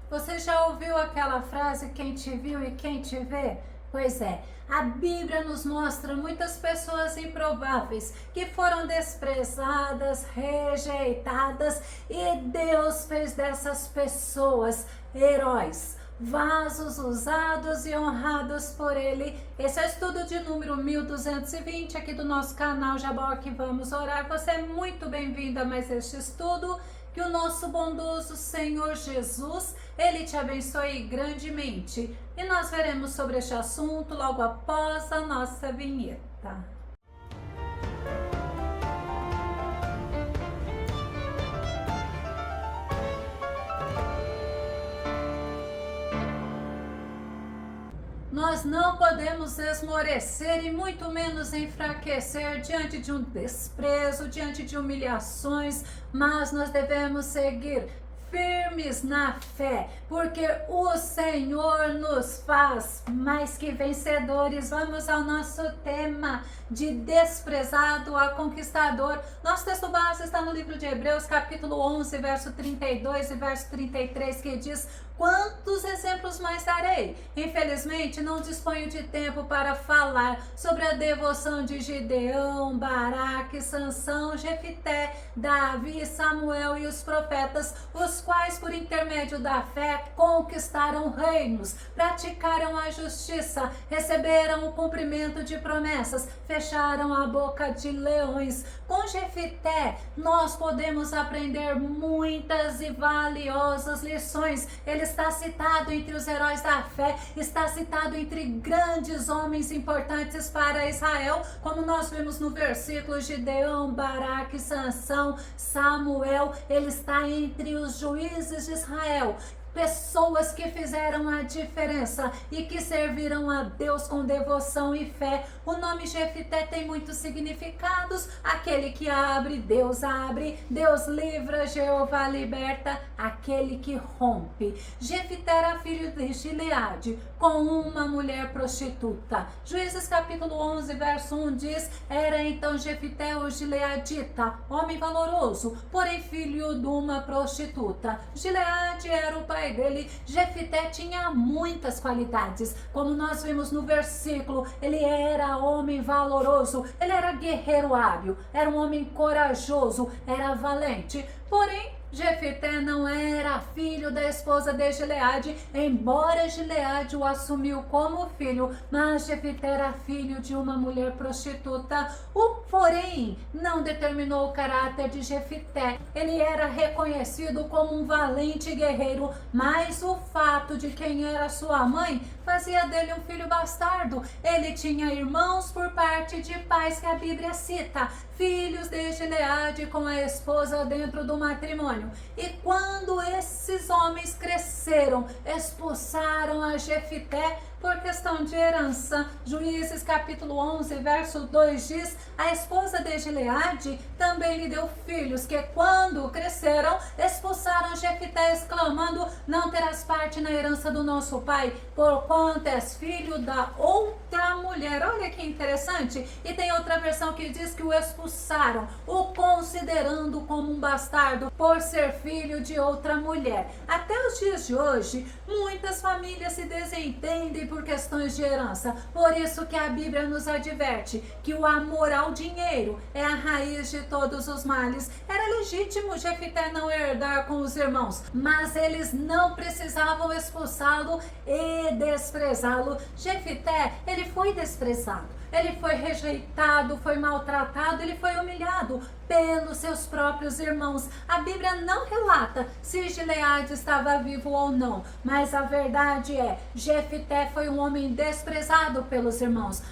Você já ouviu aquela frase, quem te viu e quem te vê? Pois é, a Bíblia nos mostra muitas pessoas improváveis que foram desprezadas, rejeitadas, e Deus fez dessas pessoas heróis, vasos usados e honrados por Ele. Esse é o estudo de número 1220 aqui do nosso canal Jaboque Vamos Orar. Você é muito bem-vindo a mais este estudo. Que o nosso bondoso Senhor Jesus, Ele te abençoe grandemente. E nós veremos sobre este assunto logo após a nossa vinheta. Nós não podemos esmorecer e muito menos enfraquecer diante de um desprezo, diante de humilhações, mas nós devemos seguir firmes na fé, porque o Senhor nos faz mais que vencedores. Vamos ao nosso tema de desprezado a conquistador. Nosso texto base está no livro de Hebreus, capítulo 11, verso 32 e verso 33, que diz: quantos exemplos mais darei? Infelizmente, não disponho de tempo para falar sobre a devoção de Gideão, Baraque, Sansão, Jefité, Davi, Samuel e os profetas, os quais, por intermédio da fé, conquistaram reinos, praticaram a justiça, receberam o cumprimento de promessas, fecharam a boca de leões. Com Jefité, nós podemos aprender muitas e valiosas lições. Ele está citado entre os heróis da fé, está citado entre grandes homens importantes para Israel, como nós vimos no versículo: Gideão, Baraque, Sansão, Samuel. Ele está entre os juízes de Israel, pessoas que fizeram a diferença e que serviram a Deus com devoção e fé. O nome Jefité tem muitos significados: aquele que abre, Deus livra, Jeová liberta, aquele que rompe. Jefité era filho de Gileade, com uma mulher prostituta. Juízes capítulo 11, verso 1 diz: era então Jefité o gileadita, homem valoroso, porém filho de uma prostituta. Gileade era o pai dele. Jefité tinha muitas qualidades, como nós vimos no versículo. Ele era homem valoroso, ele era guerreiro hábil, era um homem corajoso, era valente. Porém, Jefité não era filho da esposa de Gileade, embora Gileade o assumiu como filho, mas Jefité era filho de uma mulher prostituta. O porém não determinou o caráter de Jefité. Ele era reconhecido como um valente guerreiro, mas o fato de quem era sua mãe fazia dele um filho bastardo. Ele tinha irmãos por parte de pais que a Bíblia cita, filhos de Gileade com a esposa dentro do matrimônio. E quando esses homens cresceram, expulsaram a Jefité por questão de herança. Juízes capítulo 11, verso 2 diz: a esposa de Gileade também lhe deu filhos, que quando cresceram, expulsaram Jefité, exclamando: não terás parte na herança do nosso pai, porquanto és filho da outra mulher. Olha que interessante. E tem outra versão que diz que o expulsaram, o considerando como um bastardo por ser filho de outra mulher. Até os dias de hoje, muitas famílias se desentendem por questões de herança. Por isso que a Bíblia nos adverte que o amor ao dinheiro é a raiz de todos os males. Era legítimo Jefité não herdar com os irmãos, mas eles não precisavam expulsá-lo e desprezá-lo. Jefité, ele foi desprezado, ele foi rejeitado, foi maltratado, ele foi humilhado pelos seus próprios irmãos. A Bíblia não relata se Gileade estava vivo ou não, mas a verdade é, Jefité foi um homem desprezado pelos irmãos,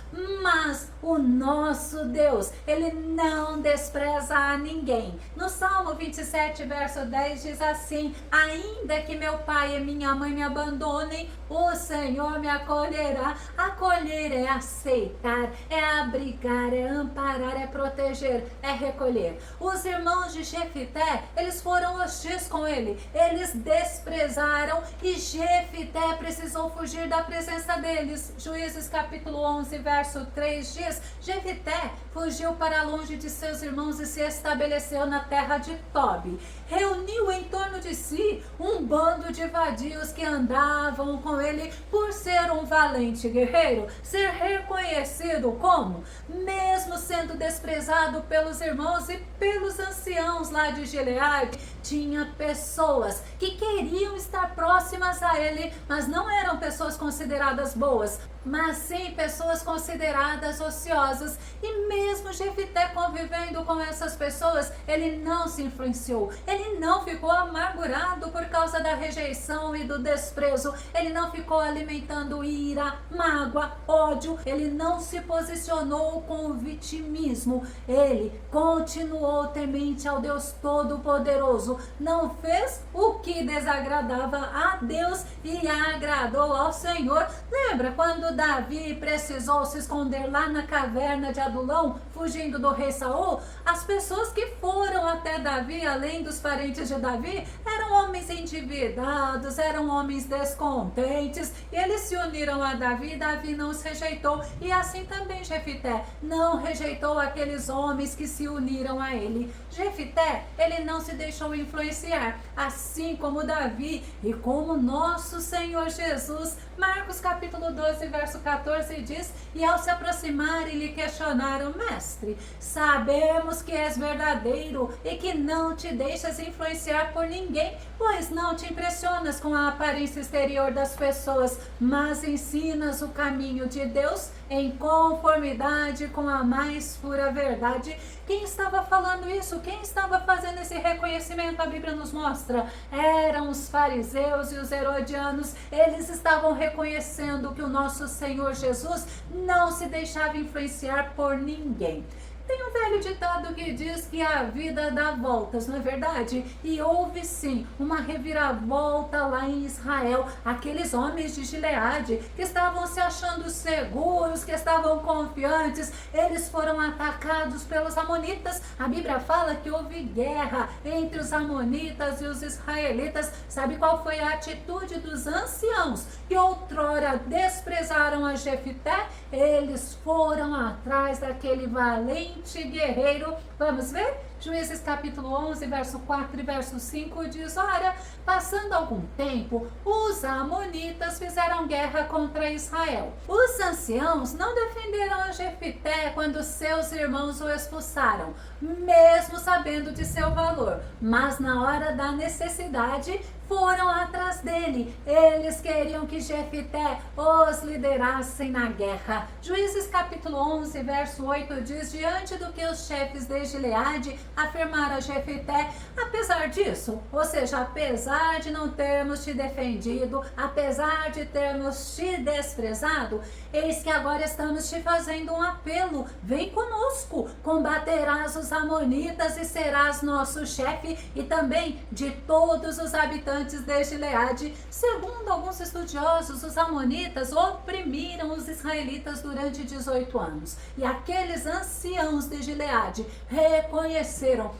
mas o nosso Deus, ele não despreza a ninguém. No Salmo 27, verso 10 diz assim: ainda que meu pai e minha mãe me abandonem, o Senhor me acolherá. Acolher é aceitar, guardar, é abrigar, é amparar, é proteger, é recolher. Os irmãos de Jefité, eles foram hostis com ele, eles desprezaram e Jefité precisou fugir da presença deles. Juízes capítulo 11, verso 3 diz: Jefité fugiu para longe de seus irmãos e se estabeleceu na terra de Tobi. Reuniu em torno de si um bando de vadios que andavam com ele por ser um valente guerreiro, ser reconhecido como, mesmo sendo desprezado pelos irmãos e pelos anciãos lá de Gileade, tinha pessoas que queriam estar próximas a ele, mas não eram pessoas consideradas boas, mas sim pessoas consideradas ociosas. E mesmo Jefité convivendo com essas pessoas, ele não se influenciou, ele não ficou amargurado por causa da rejeição e do desprezo, ele não ficou alimentando ira, mágoa, ódio, ele não se posicionou com o vitimismo, ele continuou temente ao Deus Todo-Poderoso, não fez o que desagradava a Deus e agradou ao Senhor. Lembra quando Davi precisou se esconder lá na caverna de Adulão, fugindo do rei Saul? As pessoas que foram até Davi, além dos parentes de Davi, eram homens endividados, eram homens descontentes, e eles se uniram a Davi, Davi não os rejeitou, e assim também Jefité não rejeitou aqueles homens que se uniram a ele. Jefité, ele não se deixou influenciar, assim como Davi e como nosso Senhor Jesus. Marcos capítulo 12, verso 14 diz: e ao se aproximarem lhe questionaram: mestre, sabemos que és verdadeiro e que não te deixas influenciar por ninguém, pois não te impressionas com a aparência exterior das pessoas, mas ensinas o caminho de Deus em conformidade com a mais pura verdade. Quem estava falando isso? Quem estava fazendo esse reconhecimento? A Bíblia nos mostra. Eram os fariseus e os herodianos. Eles estavam reconhecendo que o nosso Senhor Jesus não se deixava influenciar por ninguém. Tem um velho ditado que diz que a vida dá voltas, não é verdade? E houve sim uma reviravolta lá em Israel. Aqueles homens de Gileade que estavam se achando seguros, que estavam confiantes, eles foram atacados pelos amonitas. A Bíblia fala que houve guerra entre os amonitas e os israelitas. Sabe qual foi a atitude dos anciãos que outrora desprezaram a Jefité? Eles foram atrás daquele valente guerreiro. Vamos ver? Juízes capítulo 11, verso 4 e verso 5 diz: ora, passando algum tempo, os amonitas fizeram guerra contra Israel. Os anciãos não defenderam a Jefité quando seus irmãos o expulsaram, mesmo sabendo de seu valor, mas na hora da necessidade foram atrás dele. Eles queriam que Jefité os liderassem na guerra. Juízes capítulo 11, verso 8 diz: diante do que os chefes de Gileade afirmaram a Jefité, apesar disso, ou seja, apesar de não termos te defendido, apesar de termos te desprezado, eis que agora estamos te fazendo um apelo: vem conosco, combaterás os amonitas e serás nosso chefe, e também de todos os habitantes de Gileade. Segundo alguns estudiosos, os amonitas oprimiram os israelitas durante 18 anos. E aqueles anciãos de Gileade reconheceram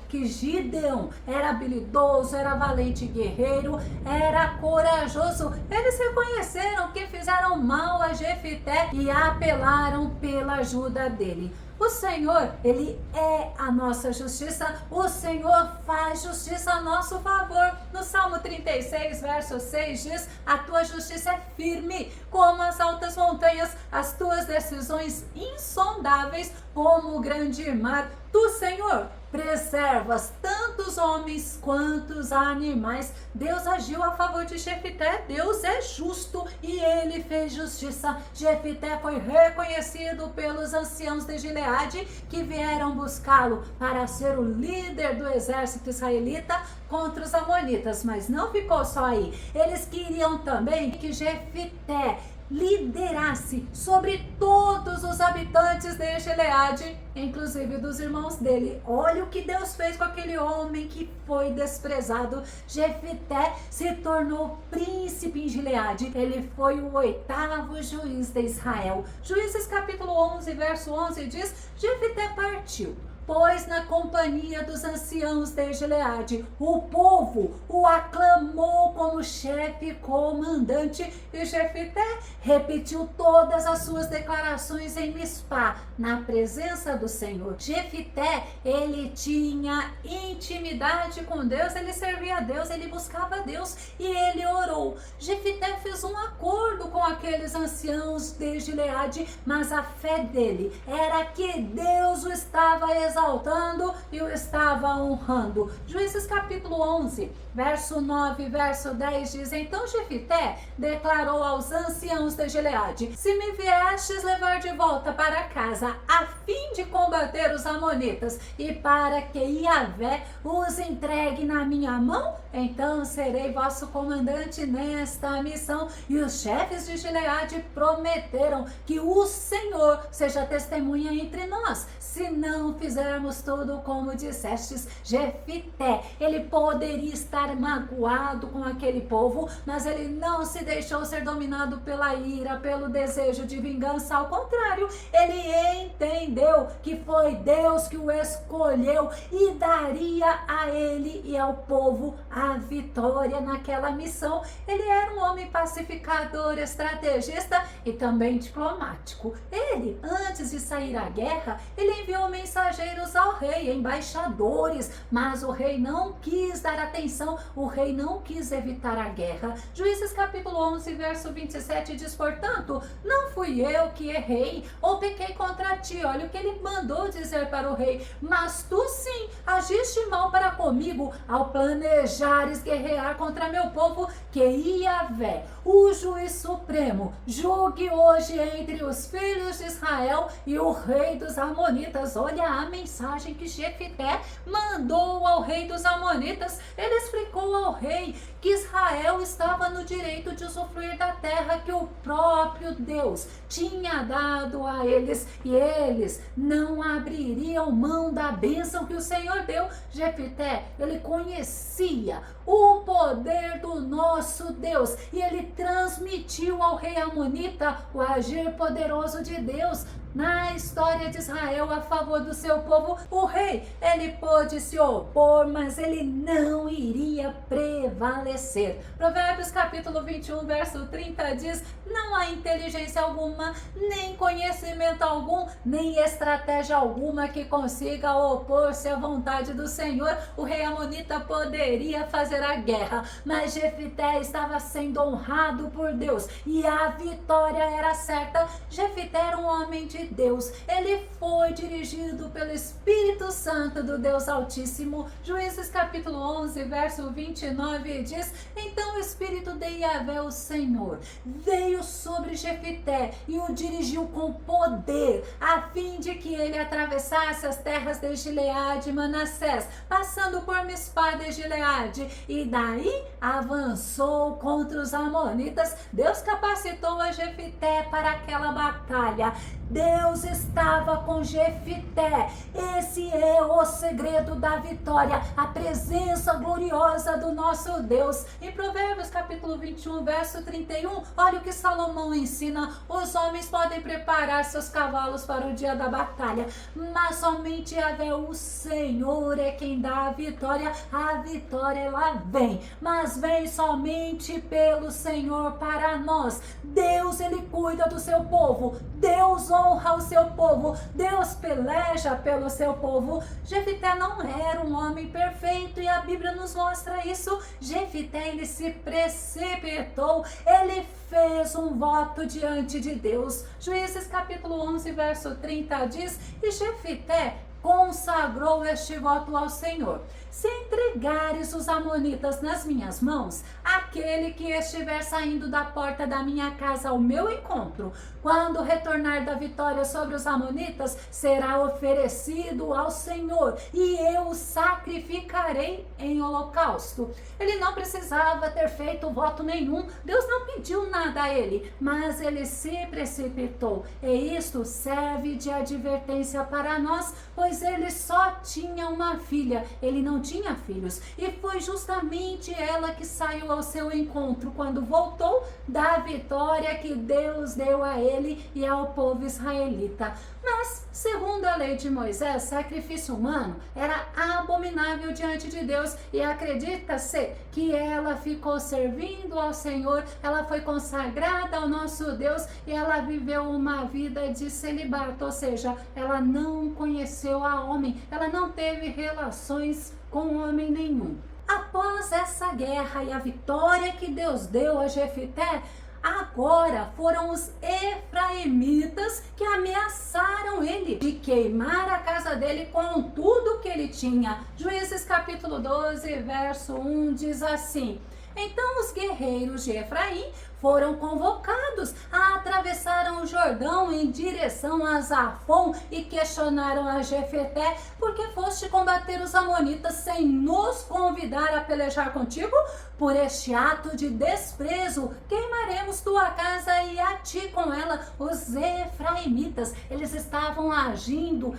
que Gideão era habilidoso, era valente guerreiro, era corajoso. Eles reconheceram que fizeram mal a Jefité e apelaram pela ajuda dele. O Senhor, Ele é a nossa justiça, o Senhor faz justiça a nosso favor. No Salmo 36, verso 6 diz: a tua justiça é firme como as altas montanhas, as tuas decisões insondáveis como o grande mar. Tu, Senhor, preservas tanto os homens quanto os animais. Deus agiu a favor de Jefité. Deus é justo e ele fez justiça. Jefité foi reconhecido pelos anciãos de Gileade, que vieram buscá-lo para ser o líder do exército israelita contra os amonitas. Mas não ficou só aí. Eles queriam também que Jefité liderasse sobre todos os habitantes de Gileade, inclusive dos irmãos dele. Olha o que Deus fez com aquele homem que foi desprezado. Jefité se tornou príncipe em Gileade. Ele foi o 8º juiz de Israel. Juízes capítulo 11, verso 11 diz: Jefité partiu, pois na companhia dos anciãos de Gileade, o povo o aclamou como chefe comandante, e Jefité repetiu todas as suas declarações em Mispá, na presença do Senhor. Jefité, ele tinha intimidade com Deus, ele servia a Deus, ele buscava a Deus e ele orou. Jefité fez um acordo com aqueles anciãos de Gileade, mas a fé dele era que Deus o estava exaltando e o estava honrando. Juízes capítulo 11, verso 9 e verso 10 diz: Então Jefité declarou aos anciãos de Gileade: Se me viestes levar de volta para casa, a fim de combater os amonitas, e para que Yahvé os entregue na minha mão, então serei vosso comandante nesta missão. E os chefes de Gileade prometeram que o Senhor seja testemunha entre nós, se não fizermos tudo como dissestes. Jefité, ele poderia estar magoado com aquele povo, mas ele não se deixou ser dominado pela ira, pelo desejo de vingança. Ao contrário, ele entendeu que foi Deus que o escolheu e daria a ele e ao povo a vitória naquela missão. Ele era um homem pacificador, estrategista e também diplomático. Ele, antes de sair à guerra, ele enviou mensageiros ao rei, embaixadores, mas o rei não quis dar atenção, o rei não quis evitar a guerra. Juízes capítulo 11, verso 27 diz: Portanto, não fui eu que errei ou pequei contra ti. Olha o que ele mandou dizer para o rei: Mas tu sim agiste mal para comigo ao planejares guerrear contra meu povo, que Yahvé, o juiz supremo, julgue hoje entre os filhos de Israel e o rei dos amonitas. Olha a mensagem que Jefité mandou ao rei dos amonitas. Ele explicou ao rei que Israel estava no direito de usufruir da terra que o próprio Deus tinha dado a eles, e eles não abririam mão da bênção que o Senhor deu. Jefité, ele conhecia o poder do nosso Deus e ele transmitiu ao rei amonita o agir poderoso de Deus na história de Israel a favor do seu povo. O rei, ele pôde se opor, mas ele não iria prevalecer. Provérbios capítulo 21, verso 30 diz: Não há inteligência alguma, nem conhecimento algum, nem estratégia alguma que consiga opor-se à vontade do Senhor. O rei amonita poderia fazer a guerra, mas Jefité estava sendo honrado por Deus e a vitória era certa. Jefité era um homem de Deus, ele foi dirigido pelo Espírito Santo do Deus Altíssimo. Juízes capítulo 11, verso 29 diz: Então o Espírito de Yahvé, o Senhor, veio sobre Jefité e o dirigiu com poder, a fim de que ele atravessasse as terras de Gileade e Manassés, passando por Mispá de Gileade, e daí avançou contra os amonitas. Deus capacitou a Jefité para aquela batalha. Deus estava com Jefité. Esse é o segredo da vitória, a presença gloriosa do nosso Deus. Em Provérbios capítulo 21, verso 31, olha o que Salomão ensina: os homens podem preparar seus cavalos para o dia da batalha, mas somente Yahvé, o Senhor, é quem dá a vitória. A vitória, ela vem, mas vem somente pelo Senhor para nós. Deus, ele cuida do seu povo, Deus honra o seu povo, Deus peleja pelo seu povo. Jefité não era um homem perfeito e a Bíblia nos mostra isso. Jefité, ele se precipitou, ele fez um voto diante de Deus. Juízes capítulo 11, verso 30 diz: E Jefité consagrou este voto ao Senhor: se entregares os amonitas nas minhas mãos, aquele que estiver saindo da porta da minha casa ao meu encontro, quando retornar da vitória sobre os amonitas, será oferecido ao Senhor, e eu o sacrificarei em holocausto. Ele não precisava ter feito voto nenhum, Deus não pediu nada a ele, mas ele se precipitou, e isto serve de advertência para nós, pois ele só tinha uma filha, ele não tinha filhos, e foi justamente ela que saiu ao seu encontro quando voltou da vitória que Deus deu a ele e ao povo israelita. Mas, segundo a lei de Moisés, sacrifício humano era abominável diante de Deus, e acredita-se que ela ficou servindo ao Senhor, ela foi consagrada ao nosso Deus e ela viveu uma vida de celibato, ou seja, ela não conheceu a homem, ela não teve relações com homem nenhum. Após essa guerra e a vitória que Deus deu a Jefité, agora foram os efraimitas que ameaçaram ele de queimar a casa dele com tudo que ele tinha. Juízes capítulo 12, verso 1 diz assim: então os guerreiros de Efraim foram convocados, atravessaram o Jordão em direção a Zafon e questionaram a Jefté: por que foste combater os amonitas sem nos convidar a pelejar contigo? Por este ato de desprezo, queimaremos tua casa e a ti com ela. Os efraimitas, eles estavam agindo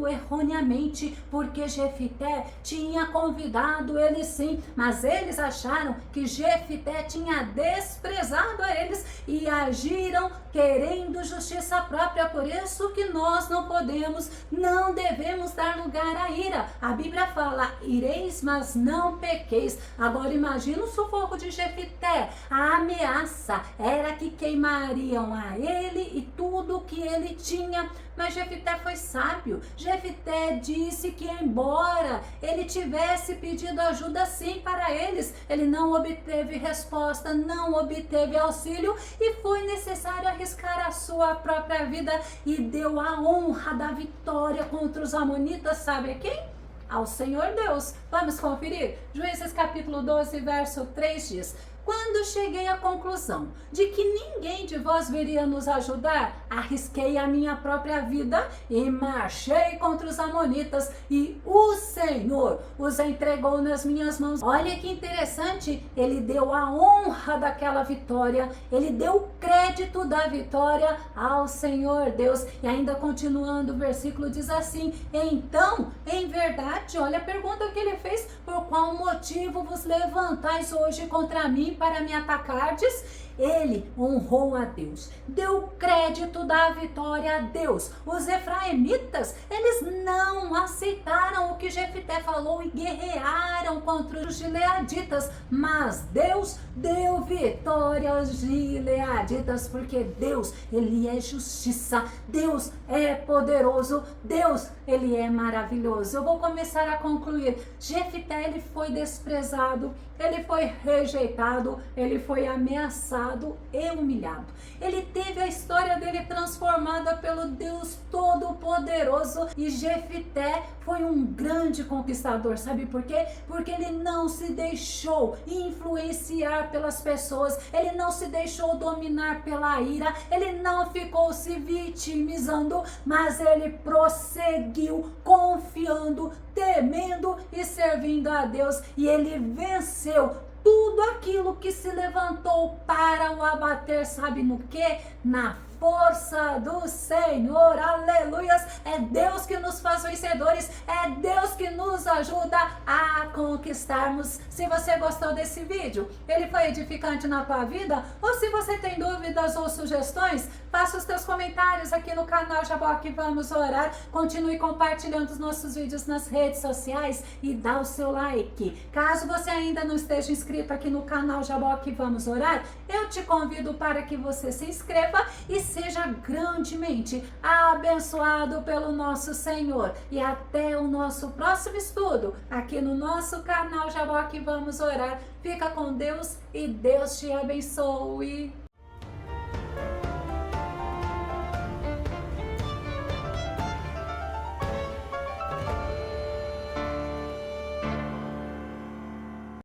erroneamente, porque Jefté tinha convidado eles sim, mas eles acharam que Jefté tinha desprezado a eles e agiram querendo justiça própria. Por isso que nós não devemos dar lugar à ira. A Bíblia fala: ireis, mas não pequeis. Agora imagina o sufoco de Jefté. A ameaça era que queimariam a ele e tudo que ele tinha. Mas Jefté foi sábio. Jefté disse que, embora ele tivesse pedido ajuda sim para eles, ele não obteve resposta, não obteve auxílio, e foi necessário arriscar a sua própria vida, e deu a honra da vitória contra os amonitas, sabe a quem? Ao Senhor Deus. Vamos conferir? Juízes capítulo 12, verso 3 diz: quando cheguei à conclusão de que ninguém de vós viria nos ajudar, arrisquei a minha própria vida e marchei contra os amonitas, e o Senhor os entregou nas minhas mãos. Olha que interessante, ele deu a honra daquela vitória, ele deu o crédito da vitória ao Senhor Deus. E ainda continuando, o versículo diz assim: então, em verdade, olha a pergunta que ele fez: por qual motivo vos levantais hoje contra mim para me atacardes? Ele honrou a Deus, deu crédito da vitória a Deus. Os efraimitas, eles não aceitaram o que Jefté falou e guerrearam contra os gileaditas, mas Deus deu vitória aos gileaditas, porque Deus, ele é justiça, Deus é poderoso, Deus, ele é maravilhoso. Eu vou começar a concluir. Jefté, ele foi desprezado, ele foi rejeitado, ele foi ameaçado e humilhado. Ele teve a história dele transformada pelo Deus Todo-Poderoso, e Jefté foi um grande conquistador. Sabe por quê? Porque ele não se deixou influenciar pelas pessoas, ele não se deixou dominar pela ira, ele não ficou se vitimizando, mas ele prosseguiu confiando, temendo e servindo a Deus, e ele venceu tudo aquilo que se levantou para o abater. Sabe no que? Na força do Senhor. Aleluias! É Deus que nos faz vencedores, é Deus que nos ajuda a conquistarmos. Se você gostou desse vídeo, ele foi edificante na tua vida, ou se você tem dúvidas ou sugestões, faça os teus comentários aqui no canal Jaboque Vamos Orar. Continue compartilhando os nossos vídeos nas redes sociais e dá o seu like. Caso você ainda não esteja inscrito aqui no canal Jaboque Vamos Orar, eu te convido para que você se inscreva e seja grandemente abençoado pelo nosso Senhor. E até o nosso próximo estudo aqui no nosso canal Jaboque Vamos Orar. Fica com Deus e Deus te abençoe.